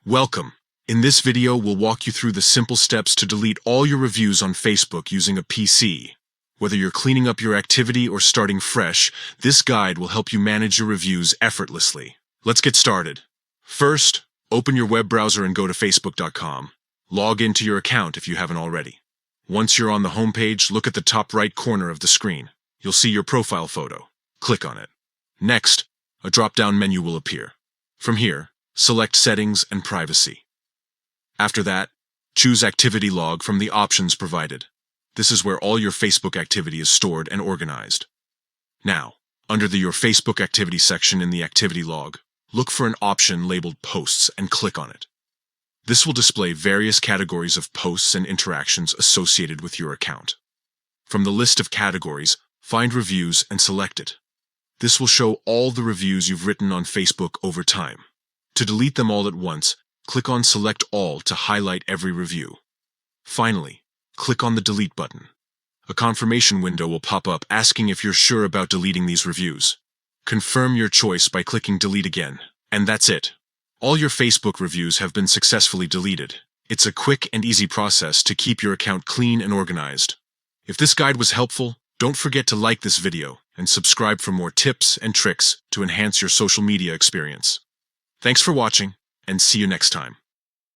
Welcome. In this video, we'll walk you through the simple steps to delete all your reviews on Facebook using a PC. Whether you're cleaning up your activity or starting fresh, this guide will help you manage your reviews effortlessly. Let's get started. First, open your web browser and go to facebook.com. Log into your account if you haven't already. Once you're on the homepage, look at the top right corner of the screen. You'll see your profile photo. Click on it. Next, a drop-down menu will appear. From here, select Settings and Privacy. After that, choose Activity Log from the options provided. This is where all your Facebook activity is stored and organized. Now, under the Your Facebook Activity section in the Activity Log, look for an option labeled Posts and click on it. This will display various categories of posts and interactions associated with your account. From the list of categories, find Reviews and select it. This will show all the reviews you've written on Facebook over time. To delete them all at once, click on Select All to highlight every review. Finally, click on the Delete button. A confirmation window will pop up asking if you're sure about deleting these reviews. Confirm your choice by clicking Delete again. And that's it. All your Facebook reviews have been successfully deleted. It's a quick and easy process to keep your account clean and organized. If this guide was helpful, don't forget to like this video and subscribe for more tips and tricks to enhance your social media experience. Thanks for watching, and see you next time.